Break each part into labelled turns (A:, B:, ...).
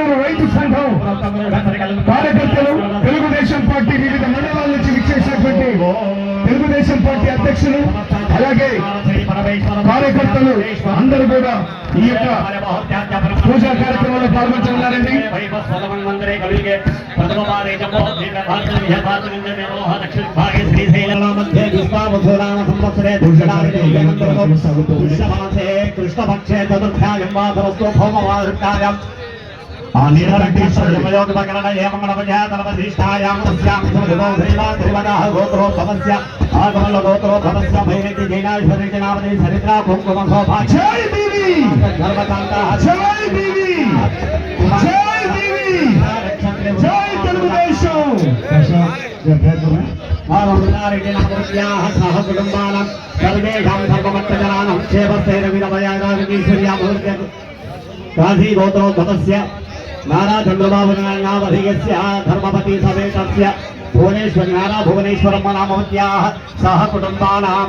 A: ఎమ్మిగనూరు రైతు సంఘం కార్యకర్తలు, తెలుగుదేశం పార్టీ వివిధ మండలాల నుంచి విచ్చేసినటువంటి తెలుగుదేశం పార్టీ అధ్యక్షులు, అలాగే కార్యకర్తలు అందరూ కూడా ఈ యొక్క పూజా కార్యక్రమంలో పాల్గొంటున్నారండి. కృష్ణపక్షే చతుర్థాయం వాసరస్తో భౌమవారుష్టాయం काशी गोत्रोद्भवस्य नारा चंद्रबाबु नामधेयस्य धर्मपति समेतस्य भुवनेश्वर नारा भुवनेश्वरम्म नामवत्याः सह कुटुम्बानां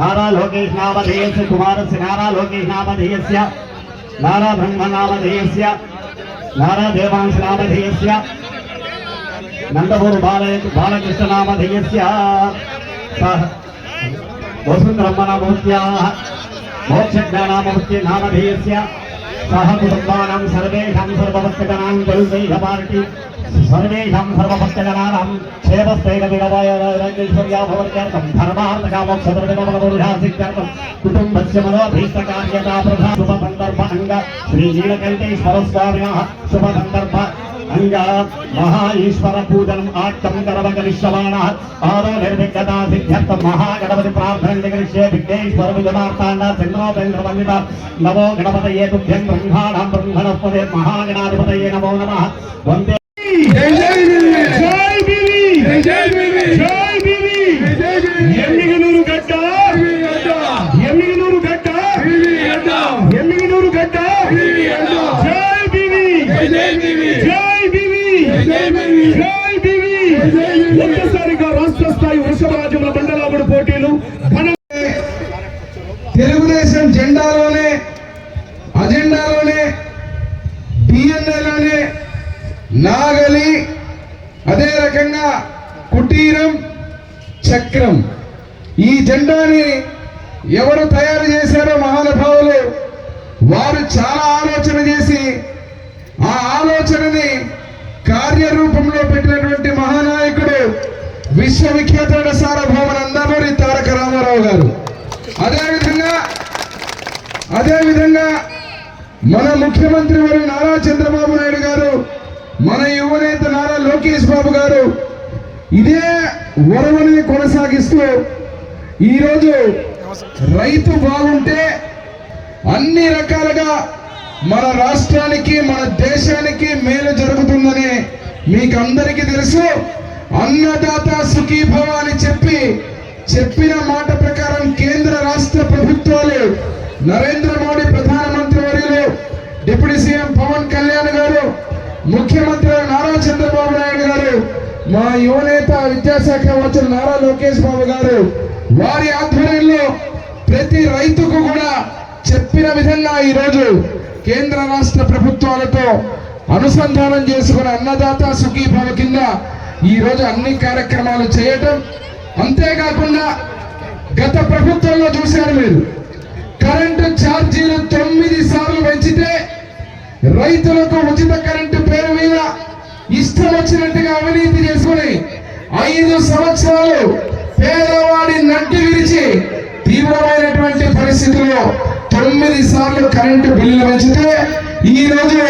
A: नारा लोकेश नामधेयस्य कुमारस्य नारा लोकेश नामधेयस्य नारा ब्रह्म नामधेयस्य नारा देवांश नामधेयस्य नंदपुर बालकृष्ण नामधेयस्य सह वसुन्धरम्म नामवत्याः मोक्षज्ञानामवत्य नामधेयस्य सह कुटुम्बानां सर्वेषां सर्वभक्तजनां जलदैवपार्टी सर्वेषां सर्वभक्तजनानां क्षेमस्थैर्यविरवैराग्यैश्वर्या भवत्यर्थं धर्मार्थकामोक्षधर्मबलपुरुषासिद्ध्यर्थं कुटुम्बस्य मनोभीष्टकार्यता प्रधा शुभसन्दर्भ अंग श्रीनीलकण्ठेश्वरस्वामिनः शुभसन्दर्भ अंग महा ईश्वर पूजनम् आट्टं करवकरिष्यमाणः आदो निर्विघ्नता सिद्ध्यर्थं महागणपति प्रार्थनं करिष्ये विघ्नेश्वर विजयार्थाण्ड चन्द्रोपेन्द्रवन्दिता नमो गणपतये तुभ्यं ब्रह्माणां ब्रह्मणस्पते महागणाधिपतये नमो नमः वन्दे जय जय बीवी जय बीवी जय बीवी एम्मिगनूरु गड्ड एम्मिगनूरु गड्ड एम्मिगनूरु गड्ड जय बीवी जय बीवी जय बीवी जय बीवी जय बीवी ఒక్కసారిగా రాష్ట్ర స్థాయి వృషభరాజముల మండలాగుడు పోటీలు తెలుగుదేశం జెండాలోనే అజెండాలోనే డిఎన్ఏలోనే నాగలి, అదే రకంగా కుటీరం, చక్రం, ఈ జెండాని ఎవరు తయారు చేశారో మహానుభావులు వారు చాలా ఆలోచన చేసి ఆ ఆలోచనని కార్యరూపంలో పెట్టినటువంటి మహానాయకుడు విశ్వవిఖ్యాత సార్వభౌమ నందమూరి తారక రామారావు గారు. అదేవిధంగా మన ముఖ్యమంత్రి వారు నారా చంద్రబాబు నాయుడు గారు, మన యువనేత నారా లోకేష్ బాబు గారు ఇదే ఒరవడిని కొనసాగిస్తూ ఈరోజు రైతు బాగుంటే అన్ని రకాలుగా మన రాష్ట్రానికి మన దేశానికి మేలు జరుగుతుందని మీకు అందరికీ తెలుసు. అన్నదాత సుఖీభవ అని చెప్పిన మాట ప్రకారం కేంద్ర రాష్ట్ర ప్రభుత్వాలు, నరేంద్ర మోడీ ప్రధానమంత్రి వర్యులు, డిప్యూటీ సీఎం పవన్ కళ్యాణ్ గారు, ముఖ్యమంత్రి నారా చంద్రబాబు నాయుడు గారు, మా యువనేత విద్యాశాఖ మంత్రి నారా లోకేష్ బాబు గారు వారి ఆధ్వర్యంలో ప్రతి రైతుకు కూడా చెప్పిన విధంగా ఈరోజు కేంద్ర రాష్ట్ర ప్రభుత్వాలతో అనుసంధానం చేసుకున్న అన్నదాత సుఖీభవ కింద ఈరోజు అన్ని కార్యక్రమాలు చేయటం. అంతేకాకుండా గత ప్రభుత్వంలో చూశారు మీరు, కరెంటు ఛార్జీలు 9 సార్లు పెంచితే రైతులకు ఉచిత కరెంటు పేరు మీద ఇష్టం వచ్చినట్టుగా అవినీతి చేసుకుని 5 సంవత్సరాలు పేదవాడి నడ్డి విరిచి తీవ్రమైనటువంటి పరిస్థితుల్లో 9 సార్లు కరెంటు బిల్లులు పెంచితే ఈ రోజు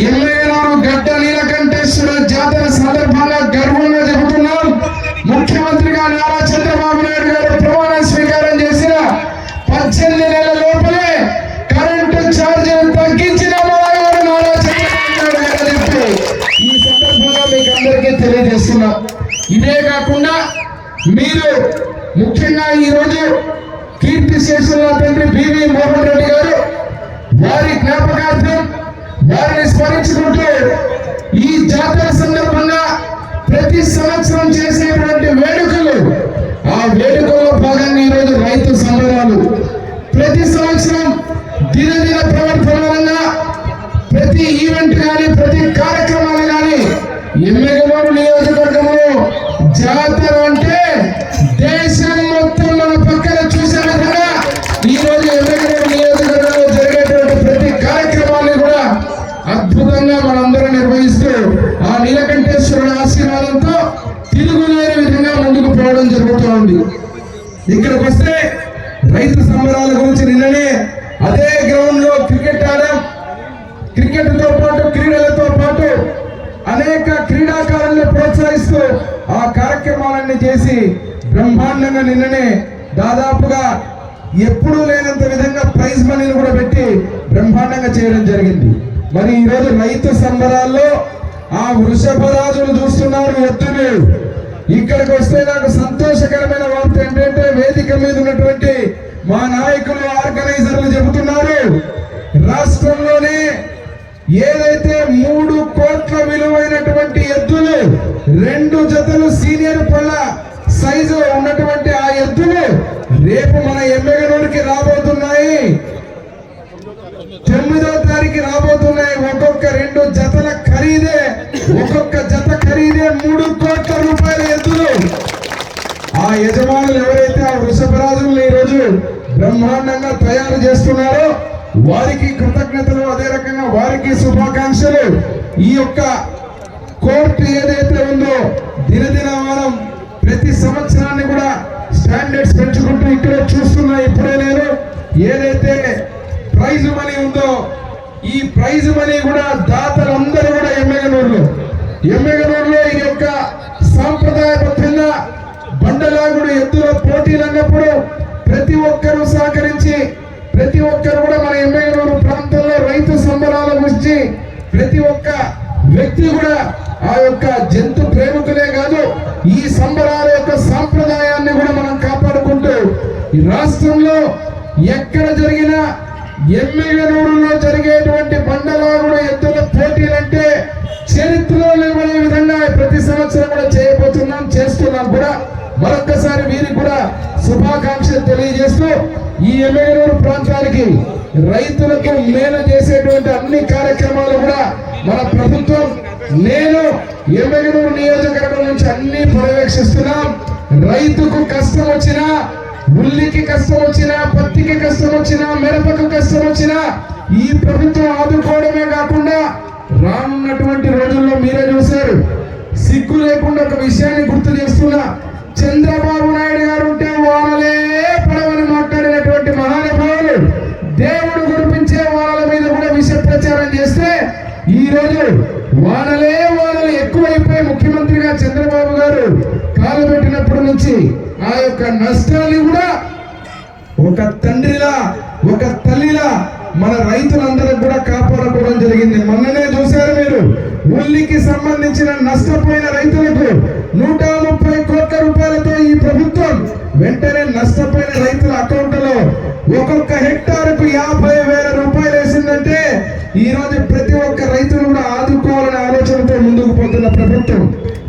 A: ఎమ్మెల్యేలు గడ్డ నీలకంఠేశ్వర జాతర సందర్భంగా గర్వంగా చెబుతున్నాం. ముఖ్యమంత్రిగా నారా చంద్రబాబు నాయుడు గారు ప్రమాణ స్వీకారం చేసిన 18 నెలల లోపలే కరెంటు ఛార్జీలు తగ్గించిన నారా చంద్రబాబు నాయుడు గారు చెప్పి ఈ సందర్భంగా మీకు అందరికీ తెలియజేస్తున్నాం. ఇదే కాకుండా మీరు ముఖ్యంగా ఈరోజు కీర్తి శేషుల తండ్రి బివి మోహన్ రెడ్డి గారు వారి జ్ఞాపకార్థం వారిని స్మరించుకుంటూ ఈ జాతర సందర్భంగా ప్రతి సంవత్సరం చేసేటువంటి వేడుకలు, ఆ వేడుకల్లో భాగంగా ఈరోజు రైతు సంబరాలు ప్రతి సంవత్సరం దినదిన ప్రవర్తన ప్రతి ఈవెంట్ కానీ సంకల్పంతో తిరుగులేని విధంగా ముందుకు పోవడం జరుగుతూ ఉంది. ఇక్కడికి వస్తే రైతు సంబరాల గురించి నిన్ననే అదే గ్రౌండ్ లో క్రికెట్ ఆడాం. క్రికెట్ తో పాటు క్రీడలతో పాటు అనేక క్రీడాకారులను ప్రోత్సహిస్తూ ఆ కార్యక్రమాలన్నీ చేసి బ్రహ్మాండంగా నిన్ననే దాదాపుగా ఎప్పుడూ లేనంత విధంగా ప్రైజ్ మనీని కూడా పెట్టి బ్రహ్మాండంగా చేయడం జరిగింది. మరి ఈరోజు రైతు సంబరాల్లో ఆ వృషభరాజును చూస్తున్నారు, ఎత్తులు. ఇక్కడికి వస్తే నాకు సంతోషకరమైన వార్త ఏంటంటే వేదిక మీద ఉన్నటువంటి మా నాయకులు ఆర్గనైజర్లు చెబుతున్నారు, రాష్ట్రంలోనే ఏదైతే 3 కోట్ల విలువైనటువంటి ఎద్దులు 2 జతలు సీనియర్ పళ్ళ సైజు ఉన్నటువంటి ఆ ఎద్దులు రేపు మన ఎమ్మెగనూరుకి రాబోతున్నాయి. 9వ తారీఖు రాబోతున్నాయి. ఒక్కొక్క 2 జతల ఖరీదే, ఒక్కొక్క జత ఖరీదే 3 కోట్ల రూపాయల ఎద్దులు. ఆ యజమానులు ఎవరైతే ఆ వృషభరాజులను ఈరోజు బ్రహ్మాండంగా తయారు చేస్తున్నారో వారికి కృతజ్ఞతలు, అదే రకంగా వారికి శుభాకాంక్షలు. ఈ యొక్క కోర్టు ఏదైతే ఉందో దినదినమానం ప్రతి సంవత్సరాన్ని కూడా స్టాండర్డ్స్ పెంచుకుంటూ ఇక్కడ చూస్తున్నా. ఇప్పుడే నేను ఏదైతే ప్రైజ్ మనీ ఉందో ఈ ప్రైజ్ మనీ కూడా దాతలందరూ కూడా ఎమ్మెగనూరులో ఈ యొక్క సాంప్రదాయబద్ధంగా బండలాగుడు ఎద్దుల పోటీలు అన్నప్పుడు ప్రతి ఒక్కరూ సహకరించి ప్రతి ఒక్కరు కూడా మన ఎమ్మెగనూరు ప్రాంతంలో రైతు సంబరాల గురించి ప్రతి ఒక్క వ్యక్తి కూడా ఆ యొక్క జంతు ప్రేమికులే కాదు ఈ సంబరాల యొక్క సాంప్రదాయాన్ని కూడా మనం కాపాడుకుంటూ ఈ రాష్ట్రంలో ఎక్కడ జరిగినా ఎమ్మెగనూరులో జరిగేటువంటి బండలాగుడు ఎద్దుల పోటీలంటే చరిత్రలో లేవనే విధంగా ప్రతి సంవత్సరం కూడా చేస్తున్నాం కూడా. మరొక్కసారి వీరికి కూడా శుభాకాంక్షలు తెలియజేస్తూ ఈ ఎమ్మెగనూరు ప్రాంతానికి రైతులకు మేలు చేసేటువంటి అన్ని కార్యక్రమాలు కూడా మన ప్రభుత్వం, నేను ఎమ్మెగనూరు నియోజకవర్గం నుంచి అన్ని పర్యవేక్షిస్తున్నాం. రైతుకు కష్టం వచ్చినా, ఉల్లికి కష్టం వచ్చినా, పత్తికి కష్టం వచ్చినా, మిరపకు కష్టం వచ్చినా ఈ ప్రభుత్వం ఆదుకోవడమే కాకుండా రానున్నటువంటి రోజుల్లో మీరే చూశారు, సిగ్గు లేకుండా ఒక విషయాన్ని గుర్తు చేస్తున్నా. చంద్రబాబు నాయుడు గారు ఉంటే వానలే పడవని మాట్లాడినటువంటి మహానుభావులు దేవుడు కురిపించే వానల మీద కూడా విష ప్రచారం చేస్తే ఈ రోజు వానలు ఎక్కువైపోయి ముఖ్యమంత్రిగా చంద్రబాబు గారు కాలు పెట్టినప్పటి నుంచి ఆ యొక్క నష్టాన్ని కూడా ఒక తండ్రిలా ఒక తల్లిలా మన రైతులందరూ కూడా కాపాడుకోవడం జరిగింది. మొన్ననే చూశారు మీరు, ఉల్లికి సంబంధించిన నష్టపోయిన రైతులకు 130 కోట్ల రూపాయలతో ఈ ప్రభుత్వం వెంటనే నష్టపోయిన రైతుల అకౌంట్లో ఒక్కొక్క హెక్టార్కు 50,000 రూపాయలు వేసిందంటే ఈ రోజు ప్రతి ఒక్క రైతును కూడా ఆదుకోవాలనే ఆలోచనతో ముందుకు పోతున్న ప్రభుత్వం.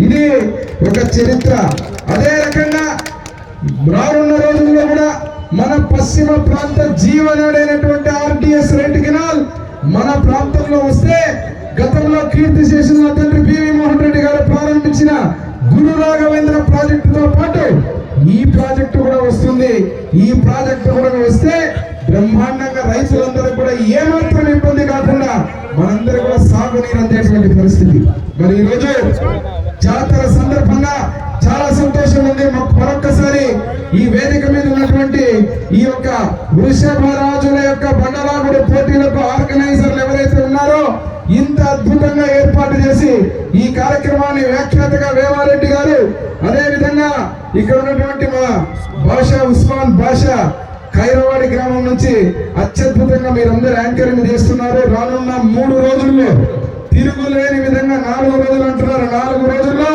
A: ఇది ఒక చరిత్ర. అదే రకంగా రానున్న రోజుల్లో కూడా మన పశ్చిమ ప్రాంత జీవనాడైనటువంటి ఆర్టీఎస్ రెడ్ కెనాల్ మన ప్రాంతంలో వస్తే గతంలో కీర్తి చేసిన తండ్రి పివి మోహన్ రెడ్డి గారు ప్రారంభించిన గురు రాఘవేంద్ర ప్రాజెక్టుతో పాటు ఈ ప్రాజెక్టు కూడా వస్తుంది. ఈ ప్రాజెక్టు కూడా వస్తే బ్రహ్మాండంగా రైతులందరూ కూడా ఏమాత్రం ఇబ్బంది కాకుండా మనందరూ కూడా సాగునీరు అందేటువంటి పరిస్థితి. మరి ఈరోజు జాతర సందర్భంగా చాలా సంతోషం ఉంది. మరొక్కసారి ఈ వేదిక మీద ఉన్నటువంటి ఈ యొక్క వృషభరాజుల యొక్క బండలాగుడు పోటీలకు ఆర్గనైజర్లు ఎవరైతే ఉన్నారో ఇంత అద్భుతంగా ఏర్పాటు చేసి ఈ కార్యక్రమాన్ని వ్యాఖ్యాతగా వేమారెడ్డి గారు, అదే విధంగా ఇక్కడ ఉన్నటువంటి మా భాషా ఉస్మాన్ భాషా ఖైరవాడి గ్రామం నుంచి అత్యద్భుతంగా మీరందరూ యాంకరింగ్ చేస్తున్నారు. రానున్న 3 రోజుల్లో తిరుగులేని విధంగా 4 రోజులు అంటున్నారు. 4 రోజుల్లో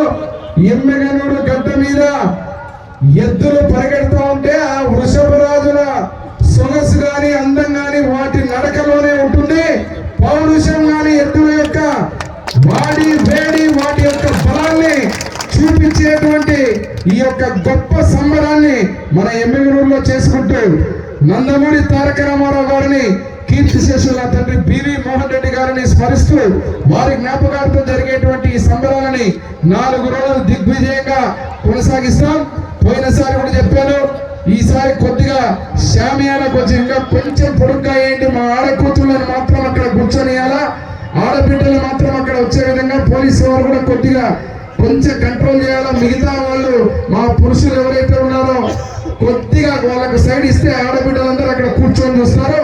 A: ఎమ్మెగనూరు గడ్డ మీద ఎద్దులు పరిగెడుతూ ఉంటే ఆ వృషభరాజుల సొగసు గాని అందం గాని వాటి నడకలోనే ఉంటుంది. పౌరుషం గాని ఎద్దుల యొక్క వేడి వాటి యొక్క బలాన్ని చూపించేటువంటి ఈ యొక్క గొప్ప సంబరాన్ని మన ఎమ్మెగనూరులో చేసుకుంటూ నందమూరి తారక రామారావు గారిని, కీర్తిశేషుల తండ్రి బివి మోహన్ రెడ్డి గారిని స్మరిస్తూ వారి జ్ఞాపకార్థం జరిగేటువంటి ఈ సంబరాలని 4 రోజులు దిగ్విజయంగా కొనసాగిస్తాం. పోయినసారి కూడా చెప్పాను, ఈసారి కొద్దిగా శామియాన కొంచెం పొడుగ్గా వేయండి. మా ఆడకూతులను మాత్రం అక్కడ కూర్చొనియాలా, ఆడబిడ్డలు మాత్రం అక్కడ వచ్చే విధంగా పోలీసు వారు కూడా కొద్దిగా కొంచెం కంట్రోల్ చేయాలా. మిగతా వాళ్ళు మా పురుషులు ఎవరైతే ఉన్నారో కొద్దిగా వాళ్ళకి సైడ్ ఇస్తే ఆడబిడ్డలందరూ అక్కడ కూర్చొని చూస్తారు.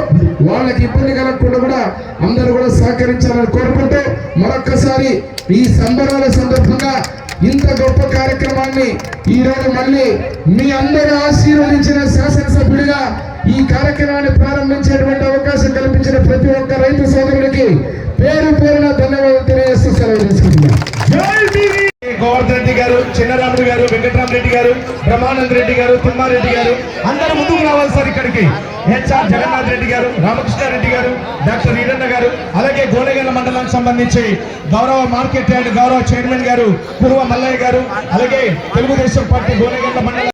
A: వాళ్ళకి ఇబ్బంది కలగకుండా కూడా అందరూ కూడా సహకరించాలని కోరుకుంటూ మరొక్కసారి ఈ సంబరాల సందర్భంగా ఇంత గొప్ప కార్యక్రమాన్ని ఈ రోజు మళ్ళీ మీ అందరూ ఆశీర్వదించిన శాసనసభ్యుడిగా ఈ కార్యక్రమాన్ని ప్రారంభించేటువంటి అవకాశం కల్పించిన ప్రతి ఒక్క రైతు సోదరుడికి పేరు పేరున ధన్యవాదాలు తెలియజేస్తూ సెలవు తీసుకుంటున్నాను.
B: గోవర్ధన్ రెడ్డి గారు, చిన్నరాముడు గారు, వెంకటరామరెడ్డి గారు, బ్రహ్మానంద రెడ్డి గారు, తిమ్మారెడ్డి గారు అందరూ ముందుకు రావాలి సార్. ఇక్కడికి హెచ్ఆర్ జగన్నాథ్ రెడ్డి గారు, రామకృష్ణారెడ్డి గారు, డాక్టర్ ఈరన్న గారు, అలాగే గోనెగల్ల మండలానికి సంబంధించి గౌరవ మార్కెట్ యార్డ్ గౌరవ చైర్మన్ గారు కురువ మల్లయ్య గారు, అలాగే తెలుగుదేశం పార్టీ గోనెగల్ల మండలం